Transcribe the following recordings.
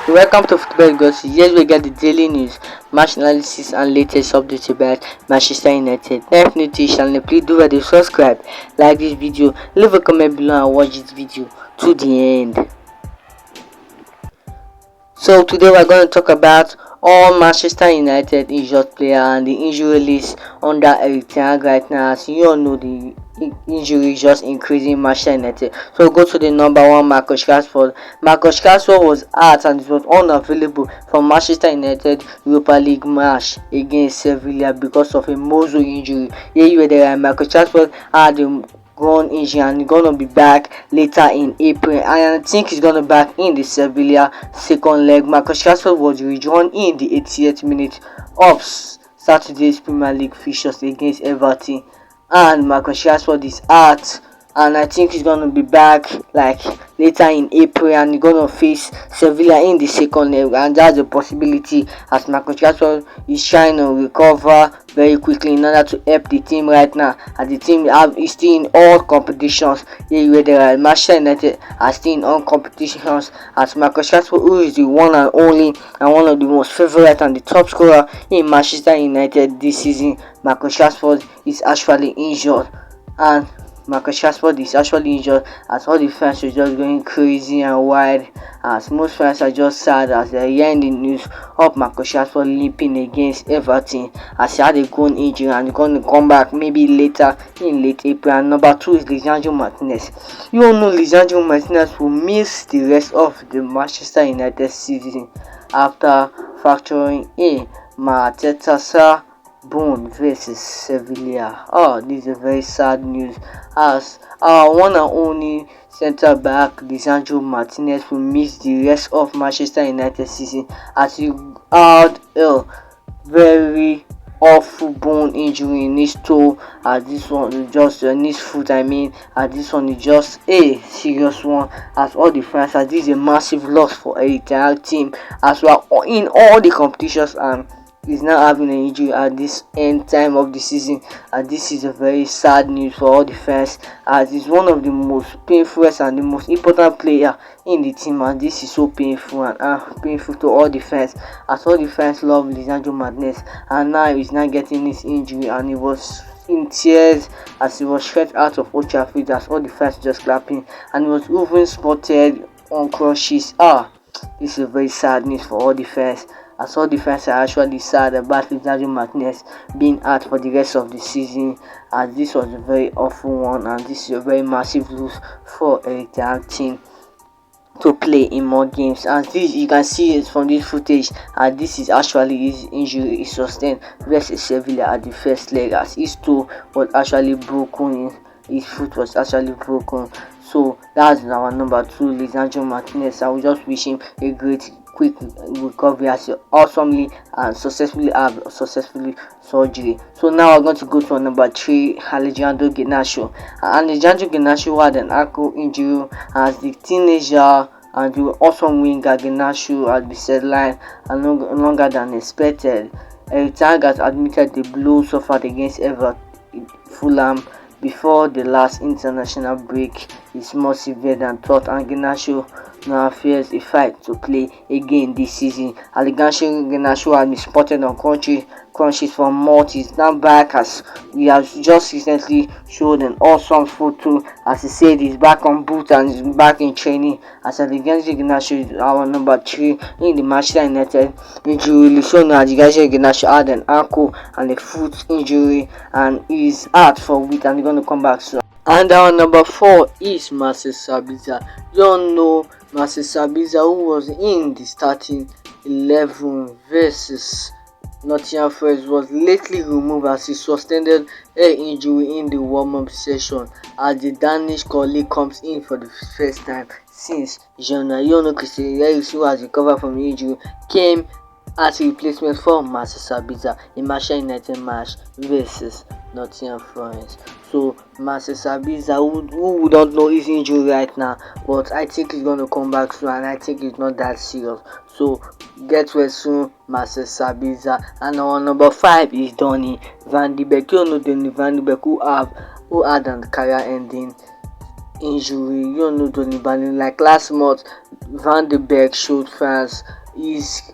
Welcome to Football Gossip. Here we get the daily news, match analysis, and latest updates about Manchester United. If new to the channel, please do well to subscribe, like this video, leave a comment below, and watch this video to the end. So today we're going to talk about all Manchester United injured player and the injury list under Eric Ten Hag right now. As you all know, the injury is just increasing in Manchester United. So go to the number one, Marcus Rashford. Marcus Rashford was out and it was unavailable for Manchester United Europa League match against Sevilla because of a muscle injury. Here you were there. Marcus Rashford had a Groin Injury and he's gonna be back later in April, and I think he's gonna be back in the Sevilla second leg. Marcus Rashford was rejoined in the 80th minute of Saturday's Premier League fixtures against Everton, and Marcus Rashford is out, and I think he's gonna be back like later in April, and he's gonna face Sevilla in the second leg, and that's a possibility as Marcus Rashford is trying to recover very quickly in order to help the team right now, as the team is still in all competitions. Here where there are Manchester United are still in all competitions, as Marcus Rashford, who is the one and only and one of the most favorite and the top scorer in Manchester United this season, Marcus Rashford is actually injured, and Marcus Rashford is actually injured as all the fans are just going crazy and wild, as most fans are just sad as they are hearing the news of Marcus Rashford limping against Everton as he had a groin injury and is going to come back maybe later in late April. And number 2 is Lisandro Martinez. You all know Lisandro Martinez will miss the rest of the Manchester United season after fracturing a metatarsal bone versus Sevilla. Oh, this is a very sad news as our one and only centre back Lisandro Martinez will miss the rest of Manchester United season as he had a very awful bone injury in his toe, as this one is just in his foot, as this one is just a serious one, as all the fans, as this is a massive loss for a entire team as we are in all the competitions, and is now having an injury at this end time of the season, and this is a very sad news for all the fans as it's one of the most painful and the most important player in the team, and this is so painful and painful to all the fans as all the fans love Lisandro Martinez, and now he's not getting this injury, and he was in tears as he was stretched out of Old Trafford as all the fans just clapping, and he was even spotted on crutches. This is very sad news for all the fans as all the fans are actually sad about Lisandro Martinez being out for the rest of the season, as this was a very awful one, and this is a very massive loss for Eric Ten Hag team to play in more games. And this you can see it from this footage, and this is actually his injury he sustained versus Sevilla at the first leg, as his toe was actually broken, his foot was actually broken. So that's our number 2, Lisandro Martinez. I will just wish him a great quick recovery as he awesomely and successfully surgery. So now we're going to go to number 3, Alejandro Garnacho. Alejandro Garnacho had an ankle injury as the teenager and the awesome winger Garnacho had been sidelined longer than expected. Eric Ten Hag has admitted the blow suffered against Fulham before the last international break is more severe than thought, and Garnacho now fears a fight to play again this season. Alejandro Garnacho has been spotted on crunches for months. He's now back as he has just recently showed an awesome photo as he said he's back on boot and he's back in training, as Alejandro Garnacho is our number 3 in the Manchester United injury list. So now Alejandro Garnacho had an ankle and a foot injury and is out for a week and he's going to come back soon. And our number 4 is Marcel Sabitzer. You all know Marcel Sabitzer, who was in the starting 11 versus Nottingham Forest, was lately removed as he sustained an injury in the warm-up session as the Danish colleague comes in for the first time since January. You know Christian Eriksen, who has recovered from the injury, came as a replacement for Marcel Sabitzer in Manchester United match versus Nottingham Forest. So Marcel Sabitzer, who we don't know his injury right now, but I think he's going to come back soon, and I think it's not that serious. So get well soon, Marcel Sabitzer. And our number 5 is Donny Van De Beek. You know Donny Van De Beek, who had a career-ending injury. You know Donny Van De Beek. Like last month, Van De Beek showed fans his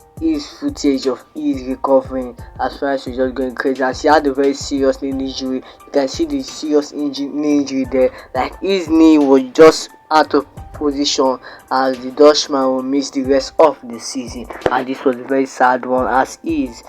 footage of his recovering as far as he's just going crazy. As he had a very serious knee injury, you can see the serious knee injury there. Like his knee was just out of position as the Dutchman will miss the rest of the season, and this was a very sad one as is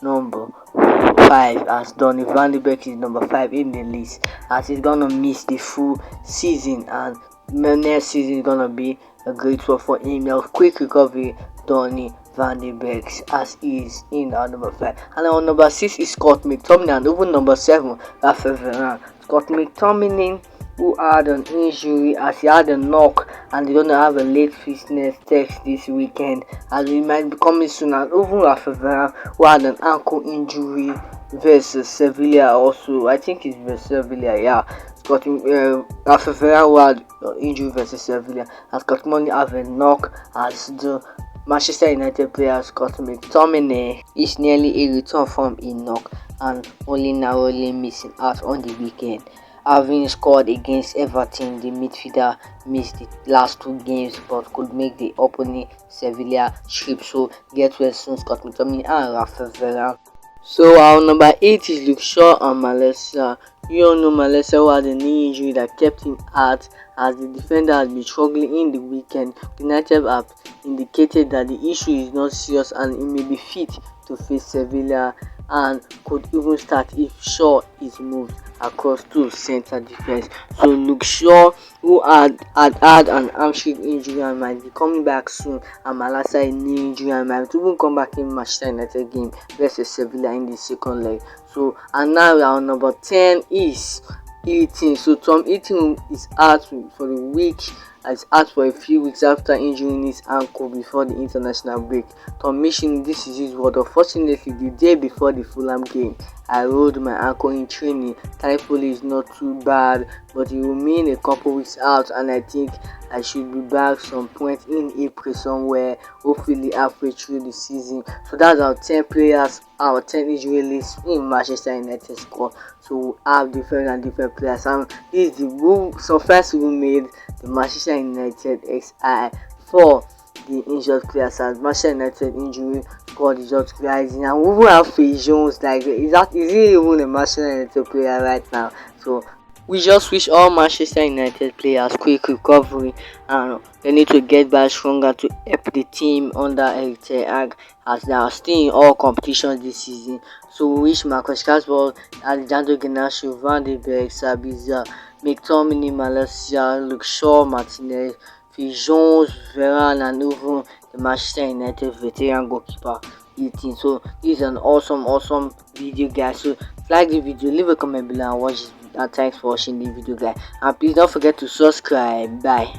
number 5, as Donny Van De Beek is number 5 in the list, as he's gonna miss the full season, and next season is gonna be a great one for him. A quick recovery, Donny Van De Beek, as is in our number 5. And our number 6 is Scott McTominay, and even number 7, Rashford Varane. Scott McTominay, who had an injury as he had a knock, and they're gonna have a late fitness test this weekend, as we might be coming soon. And even Rashford Varane, who had an ankle injury versus Sevilla, also I think it's versus Sevilla, yeah. Scott Rashford Varane, who had injury versus Sevilla, and Scott McTominay have a knock as the Manchester United player Scott McTominay is nearly a return from a knock and only narrowly missing out on the weekend. Having scored against Everton, the midfielder missed the last 2 games but could make the opening Sevilla trip. So get well soon, Scott McTominay and Rashford Varane. So our number 8 is Luke Shaw and Malacia. You all know Malacia, who had a knee injury that kept him out as the defender has been struggling in the weekend. United have indicated that the issue is not serious and he may be fit to face Sevilla and could even start if Shaw is moved across to centre defense. So Luke Shaw, who had an hamstring injury and might be coming back soon, and Malacia a knee injury and might even come back in Manchester United game versus Sevilla in the second leg. So and now our number 10 is Heaton. So Tom Heaton is out for the week. Is out for a few weeks after injuring his ankle before the international break. Tom mentioned this is his word. Unfortunately, the day before the Fulham game, I rolled my ankle in training. Thankfully, it's not too bad, but it will mean a couple weeks out, and I think I should be back some point in April somewhere, hopefully halfway through the season. So that's our 10 players, our 10 injury list in Manchester United squad. So we have different players, and this is the rule. So first we made the Manchester United XI for the injured players, as Manchester United injury squad is just rising, and we will have Phil Jones. Like, is he even a Manchester United player right now? So we just wish all Manchester United players quick recovery, and they need to get back stronger to help the team under Eric Ten Hag, as they are still in all competitions this season. So we wish Marcus Rashford, Alejandro Garnacho, Van De Beek, Sabitzer, McTominay, Malacia, Luke Shaw, Martinez, Phil Jones, Varane, and even the Manchester United veteran goalkeeper Heaton. So this is an awesome video, guys. So like the video, leave a comment below and watch it. And thanks for watching the video, guys. And please don't forget to subscribe. Bye.